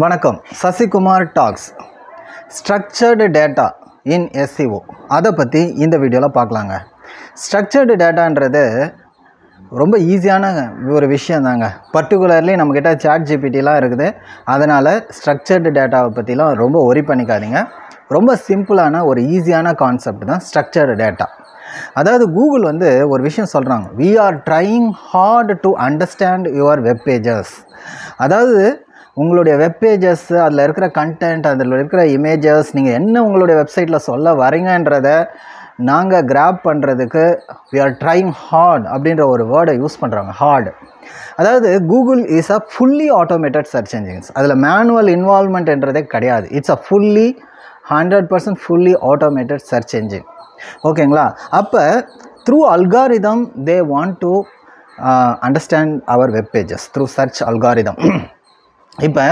வணக்கம். Sasikumar talks structured data in SEO அதை பற்றி இந்த வீடியோவில் பார்க்கலாங்க. ஸ்ட்ரக்சர்டு டேட்டான்றது ரொம்ப ஈஸியான ஒரு விஷயந்தாங்க. பர்டிகுலர்லி நம்மக்கிட்ட ChatGPTலாம் இருக்குது. அதனால் ஸ்ட்ரக்சர்டு டேட்டாவை பற்றிலாம் ரொம்ப ஒரி பண்ணிக்காதீங்க. ரொம்ப சிம்பிளான ஒரு ஈஸியான கான்செப்ட் தான் ஸ்ட்ரக்சர்டு டேட்டா. அதாவது கூகுள் ஒரு விஷயம் சொல்கிறாங்க, we are trying hard to understand your web pages. அதாவது உங்களுடைய வெப் பேஜஸ், அதில் இருக்கிற கண்டென்ட், அதில் இருக்கிற இமேஜஸ், நீங்கள் என்ன உங்களுடைய வெப்சைட்டில் சொல்ல வரீங்கன்றதை நாங்கள் கிராப் பண்ணுறதுக்கு we are trying hard அப்படின்ற ஒரு வேர்டை யூஸ் பண்ணுறாங்க, ஹார்டு. அதாவது Google is a fully automated search engines. அதில் மேனுவல் இன்வால்வ்மெண்ட்ன்றதே கிடையாது. It's a fully 100% fully automated search engine. ஓகேங்களா? அப்போ through algorithm they want to understand our web pages through search algorithm. இப்போ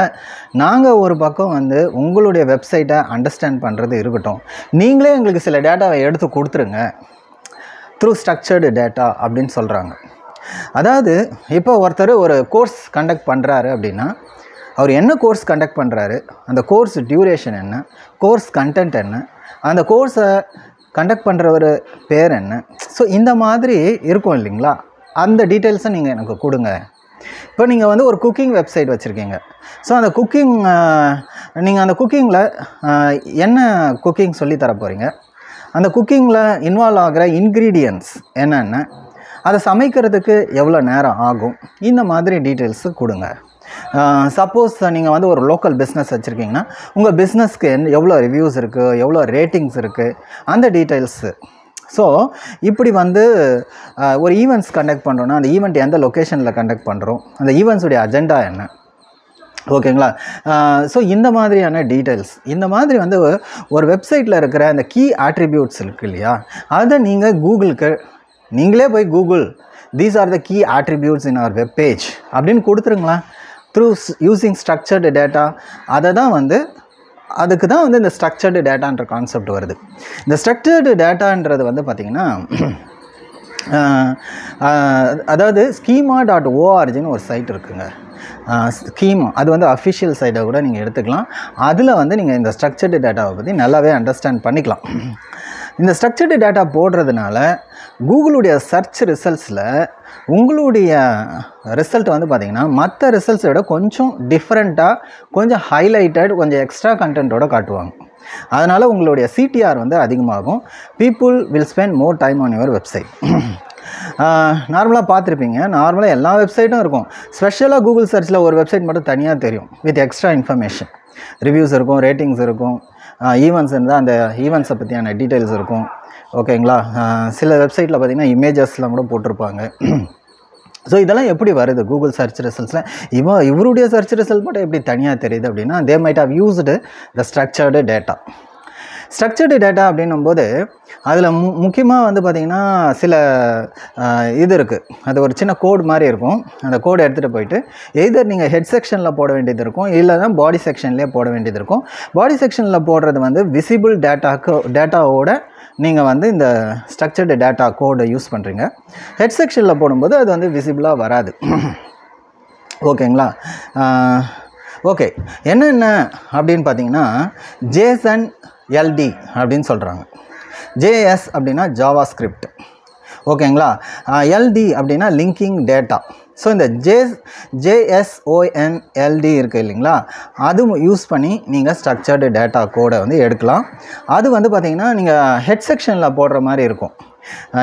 நாங்கள் ஒரு பக்கம் உங்களுடைய வெப்சைட்டை அண்டர்ஸ்டாண்ட் பண்ணுறது இருக்கட்டும், நீங்களே எங்களுக்கு சில டேட்டாவை எடுத்து கொடுத்துருங்க த்ரூ ஸ்ட்ரக்சர்டு டேட்டா அப்படின்னு சொல்கிறாங்க. அதாவது இப்போ ஒருத்தர் ஒரு கோர்ஸ் கண்டக்ட் பண்ணுறாரு அப்படின்னா, அவர் என்ன கோர்ஸ் கண்டக்ட் பண்ணுறாரு, அந்த கோர்ஸ் டியூரேஷன் என்ன, கோர்ஸ் கண்டென்ட் என்ன, அந்த கோர்ஸை கண்டக்ட் பண்ணுறவர் பேர் என்ன, ஸோ இந்த மாதிரி இருக்கும் இல்லைங்களா? அந்த டீட்டெயில்ஸை நீங்கள் எனக்கு கொடுங்க. இப்போ நீங்கள் ஒரு குக்கிங் வெப்சைட் வச்சுருக்கீங்க. ஸோ அந்த குக்கிங், நீங்கள் அந்த குக்கிங்கில் என்ன குக்கிங் சொல்லித்தர போகிறீங்க, அந்த குக்கிங்கில் இன்வால்வ் ஆகிற இன்க்ரீடியன்ட்ஸ் என்னென்ன, அதை சமைக்கிறதுக்கு எவ்வளோ நேரம் ஆகும், இந்த மாதிரி டீட்டெயில்ஸு கொடுங்க. சப்போஸ் நீங்கள் ஒரு லோக்கல் பிஸ்னஸ் வச்சுருக்கீங்கன்னா உங்கள் பிஸ்னஸ்க்கு எவ்வளோ ரிவ்யூஸ் இருக்குது, எவ்வளோ ரேட்டிங்ஸ் இருக்குது, அந்த டீட்டெயில்ஸு. ஸோ இப்படி ஒரு ஈவெண்ட்ஸ் கண்டக்ட் பண்ணுறோன்னா அந்த ஈவெண்ட் எந்த லொக்கேஷனில் கண்டக்ட் பண்ணுறோம், அந்த ஈவெண்ட்ஸுடைய அஜெண்டா என்ன, ஓகேங்களா? ஸோ இந்த மாதிரியான டீட்டெயில்ஸ், இந்த மாதிரி ஒரு வெப்சைட்டில் இருக்கிற அந்த கீ ஆட்ரிபியூட்ஸ் இருக்குது இல்லையா, அதை நீங்கள் கூகுளுக்கு நீங்களே போய் Google these are the key attributes in our web page அப்படின்னு கொடுத்துருங்களா த்ரூ யூஸிங் ஸ்ட்ரக்சர்டு டேட்டா. அதை தான் அதுக்கு தான் இந்த ஸ்ட்ரக்சர்டு டேட்டான்ற கான்செப்ட் வருது. இந்த ஸ்ட்ரக்சர்டு டேட்டான்றது பார்த்திங்கன்னா, அதாவது schema.orgன்னு ஒரு சைட் இருக்குங்க. ஸ்கீமா அது அஃபிஷியல் சைட்டை கூட நீங்கள் எடுத்துக்கலாம். அதில் நீங்கள் இந்த ஸ்ட்ரக்சர்டு டேட்டாவை பற்றி நல்லாவே அண்டர்ஸ்டாண்ட் பண்ணிக்கலாம். இந்த ஸ்ட்ரக்சர்டு டேட்டா போடுறதுனால கூகுளுடைய சர்ச் ரிசல்ட்ஸில் உங்களுடைய ரிசல்ட் பார்த்திங்கன்னா மற்ற ரிசல்ட்ஸை விட கொஞ்சம் டிஃப்ரெண்ட்டாக, கொஞ்சம் ஹைலைட்டட், கொஞ்சம் எக்ஸ்ட்ரா கண்டென்ட்டோடு காட்டுவாங்க. அதனால் உங்களுடைய CTR அதிகமாகும். People will spend more time on your website. நார்மலாக பார்த்துருப்பீங்க, நார்மலாக எல்லா வெப்சைட்டும் இருக்கும். ஸ்பெஷலாக கூகுள் சர்ச்சில் ஒரு வெப்சைட் மட்டும் தனியாக தெரியும் வித் எக்ஸ்ட்ரா இன்ஃபர்மேஷன். ரிவ்யூஸ் இருக்கும், ரேட்டிங்ஸ் இருக்கும், ஈவெண்ட்ஸ் இருந்தால் அந்த ஈவெண்ட்ஸை பற்றியான டீட்டெயில்ஸ் இருக்கும். ஓகேங்களா? சில வெப்சைட்டில் பார்த்திங்கன்னா இமேஜஸ்லாம் கூட போட்டிருப்பாங்க. ஸோ இதெல்லாம் எப்படி வருது கூகுள் சர்ச் ரிசல்ட்ஸில்? இவருடைய சர்ச் ரிசல்ட் மட்டும் எப்படி தனியாக தெரியுது அப்படின்னா, they might have used the structured data. Structured data அப்படின்னும்போது அதில் முக்கியமாக பார்த்திங்கன்னா சில இது இருக்குது. அது ஒரு சின்ன கோடு மாதிரி இருக்கும். அந்த கோடு எடுத்துகிட்டு போயிட்டு எய்தர் நீங்கள் ஹெட் செக்ஷனில் போட வேண்டியது இருக்கும், இல்லைனா பாடி செக்ஷன்லேயே போட வேண்டியது இருக்கும். பாடி செக்ஷனில் போடுறது விசிபிள் டேட்டாவோட நீங்கள் இந்த ஸ்ட்ரக்சர்டு டேட்டா கோடை யூஸ் பண்ணுறீங்க. ஹெட் செக்ஷனில் போடும்போது அது விசிபிளாக வராது. ஓகேங்களா? ஓகே, என்னென்ன அப்படின்னு பார்த்தீங்கன்னா JSON LD அப்படின்னு சொல்கிறாங்க. JS அப்படின்னா ஜாவா ஸ்கிரிப்ட். ஓகேங்களா? LD அப்படின்னா லிங்கிங் டேட்டா. ஸோ இந்த JSON LD இருக்குது இல்லைங்களா, அது யூஸ் பண்ணி நீங்கள் ஸ்ட்ரக்சர்டு டேட்டா கோடை எடுக்கலாம். அது பார்த்திங்கன்னா நீங்கள் ஹெட் செக்ஷனில் போடுற மாதிரி இருக்கும்.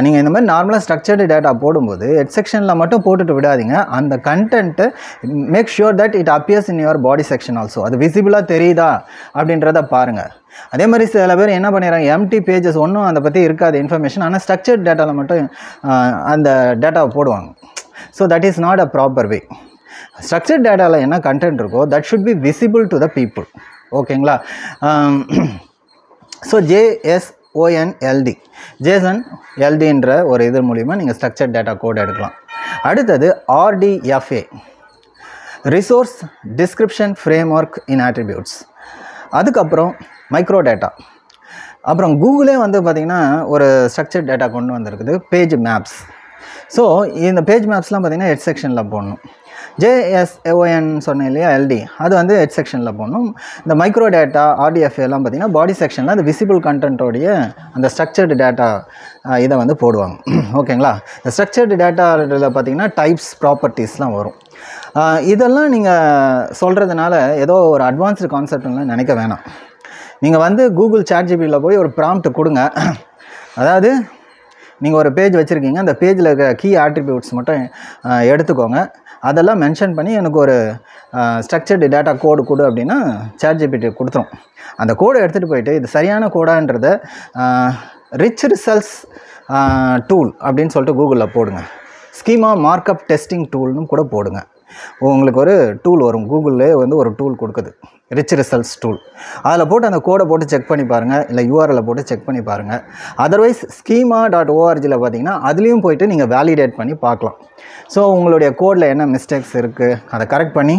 நீங்கள் இந்த மாதிரி நார்மலாக ஸ்ட்ரக்சர்டு டேட்டா போடும்போது ஹெட் செக்ஷனில் மட்டும் போட்டுட்டு விடாதீங்க. அந்த content make sure that it appears in your body section also. அது விசிபிளாக தெரியுதா அப்படின்றத பாருங்கள். அதே மாதிரி சில பேர் என்ன பண்ணிடுறாங்க, எம்டி பேஜஸ் ஒன்றும் அதை பற்றி இருக்காது இன்ஃபர்மேஷன், ஆனால் ஸ்ட்ரக்சர்டு டேட்டாவில் மட்டும் அந்த டேட்டாவை போடுவாங்க. So that is not a proper way. Structured டேட்டாவில் என்ன கண்டென்ட் இருக்கோ that should be visible to the people. ஓகேங்களா? ஸோ JSON LD ஒரு இது மூலிமா நீங்கள் ஸ்ட்ரக்சர்ட் டேட்டா கோட் எடுக்கலாம். அடுத்தது RDFA, ரிசோர்ஸ் டிஸ்கிரிப்ஷன் ஃப்ரேம்வொர்க் இன் ஆட்ரிபியூட்ஸ். அதுக்கப்புறம் மைக்ரோ டேட்டா. அப்புறம் கூகுளே பார்த்திங்கன்னா ஒரு ஸ்ட்ரக்சர்ட் டேட்டா கொண்டு வந்திருக்குது, பேஜ் மேப்ஸ். ஸோ இந்த பேஜ் மேப்ஸ்லாம் பார்த்திங்கன்னா ஹெட் செக்ஷனில் போடணும். JSON சொன்னேன் இல்லையா, LD, அது வந்து ஹெட் செக்ஷனில் போடணும். இந்த மைக்ரோ டேட்டா RDFA எல்லாம் பார்த்திங்கன்னா பாடி செக்ஷனில் அந்த விசிபிள் கண்டென்ட்டோடைய அந்த ஸ்ட்ரக்சர்டு டேட்டா இதை வந்து போடுவாங்க. ஓகேங்களா. இந்த ஸ்ட்ரக்சர்டு டேட்டாவில் பார்த்திங்கன்னா டைப்ஸ், ப்ராப்பர்ட்டிஸ்லாம் வரும். இதெல்லாம் நீங்கள் சொல்கிறதுனால ஏதோ ஒரு அட்வான்ஸ்டு கான்செப்ட்லாம் நினைக்க வேணாம். நீங்கள் வந்து கூகுள் ChatGPTயில் போய் ஒரு ப்ராம்ப்ட் கொடுங்க. அதாவது நீங்கள் ஒரு பேஜ் வச்சுருக்கீங்க, அந்த பேஜில் இருக்க கீ ஆட்ரிபியூட்ஸ் மட்டும் எடுத்துக்கோங்க, அதெல்லாம் மென்ஷன் பண்ணி எனக்கு ஒரு ஸ்ட்ரக்சர்டு டேட்டா கோடு கொடு அப்படின்னா ChatGPT கொடுத்துரும். அந்த கோடை எடுத்துகிட்டு போயிட்டு இது சரியான கோடான்றதை ரிச் ரிசல்ட்ஸ் டூல் அப்படின்னு சொல்லிட்டு கூகுளில் போடுங்க. ஸ்கீமா மார்க்அப் டெஸ்டிங் டூல்னு கூட போடுங்க. உங்களுக்கு ஒரு டூல் வரும், கூகுளில் வந்து ஒரு டூல் கொடுக்குது, ரிச் ரிசல்ட்ஸ் டூல். அதில் போட்டு அந்த கோடை போட்டு செக் பண்ணி பாருங்கள், இல்லை URL போட்டு செக் பண்ணி பாருங்கள். அதர்வைஸ் schema.orgயில் பார்த்தீங்கன்னா அதுலேயும் போய்ட்டு நீங்கள் வேலிடேட் பண்ணி பார்க்கலாம். ஸோ உங்களுடைய கோடில் என்ன மிஸ்டேக்ஸ் இருக்குது அதை கரெக்ட் பண்ணி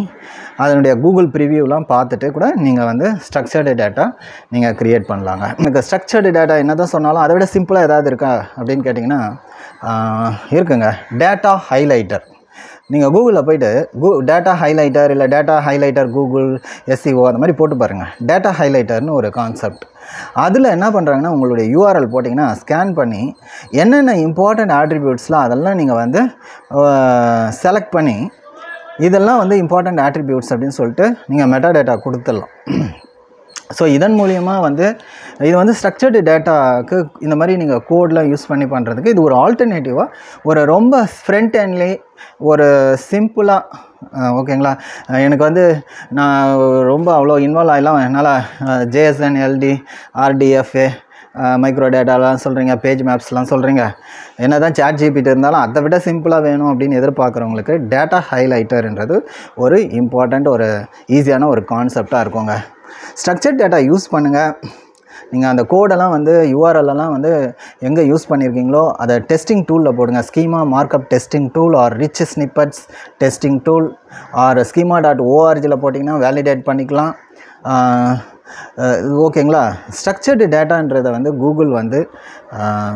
அதனுடைய கூகுள் ப்ரிவியூலாம் பார்த்துட்டு கூட நீங்கள் வந்து ஸ்ட்ரக்சர்டு டேட்டா நீங்கள் க்ரியேட் பண்ணலாங்க. எனக்கு ஸ்ட்ரக்சர்டு டேட்டா என்ன தான் சொன்னாலும் அதை விட சிம்பிளாக ஏதாவது இருக்கா அப்படின்னு கேட்டிங்கன்னா இருக்குங்க. Data highlighter. நீங்கள் கூகுளில் போய்ட்டு டேட்டா ஹைலைட்டர் இல்லை டேட்டா ஹைலைட்டர் கூகுள் SEO அந்த மாதிரி போட்டு பாருங்கள். டேட்டா ஹைலைட்டர்னு ஒரு கான்செப்ட். அதில் என்ன பண்ணுறாங்கன்னா உங்களுடைய URL போட்டிங்கன்னா ஸ்கேன் பண்ணி என்னென்ன இம்பார்ட்டண்ட் ஆட்ரிபியூட்ஸ்லாம் அதெல்லாம் நீங்கள் வந்து செலக்ட் பண்ணி இதெல்லாம் வந்து இம்பார்ட்டண்ட் ஆட்ரிபியூட்ஸ் அப்படின்னு சொல்லிட்டு நீங்கள் மெட்டா டேட்டா கொடுத்துடலாம். ஸோ இதன் மூலியமாக வந்து இது வந்து ஸ்ட்ரக்சர்டு டேட்டாவுக்கு இந்த மாதிரி நீங்கள் கோடெலாம் யூஸ் பண்ணி பண்ணுறதுக்கு இது ஒரு ஆல்டர்னேட்டிவாக ஒரு ரொம்ப ஃப்ரண்ட் எண்ட்லி ஒரு சிம்பிளாக. ஓகேங்களா. எனக்கு வந்து நான் ரொம்ப அவ்வளோ இன்வால்வ் ஆகலாம், என்னால் JSON, LD, RDFA, மைக்ரோ டேட்டாலாம் சொல்கிறீங்க, பேஜ் மேப்ஸ்லாம் சொல்கிறீங்க, என்ன தான் ChatGPT இருந்தாலும் அதை விட சிம்பிளாக வேணும் அப்படின்னு எதிர்பார்க்குறவங்களுக்கு டேட்டா ஹைலைட்டர்ன்றது ஒரு இம்பார்ட்டண்ட் ஒரு ஈஸியான ஒரு கான்செப்டாக இருக்குங்க. ஸ்ட்ரக்சர்ட் டேட்டா யூஸ் பண்ணுங்கள். நீங்கள் அந்த கோடெல்லாம் வந்து URLலாம் வந்து எங்கே யூஸ் பண்ணியிருக்கீங்களோ அதை டெஸ்டிங் டூலில் போடுங்க. Schema markup testing tool or rich snippets testing tool or schema.orgயில் போட்டிங்கன்னா வேலிடேட் பண்ணிக்கலாம். ஓகேங்களா. ஸ்ட்ரக்சர்டு டேட்டான்றதை வந்து கூகுள் வந்து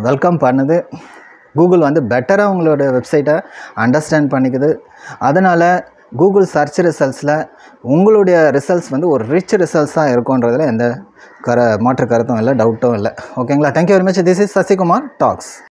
வெல்கம் பண்ணுது. கூகுள் வந்து பெட்டராக உங்களோட வெப்சைட்டை அண்டர்ஸ்டாண்ட் பண்ணிக்குது. அதனால் கூகுள் சர்ச் ரிசல்ட்ஸில் உங்களுடைய ரிசல்ட்ஸ் வந்து ஒரு ரிச் ரிசல்ட்ஸாக இருக்குன்றதில் எந்த மாற்று கருத்தும் இல்லை, டவுட்டும் இல்லை. ஓகேங்களா. Thank you very much. This is Sasikumar tax.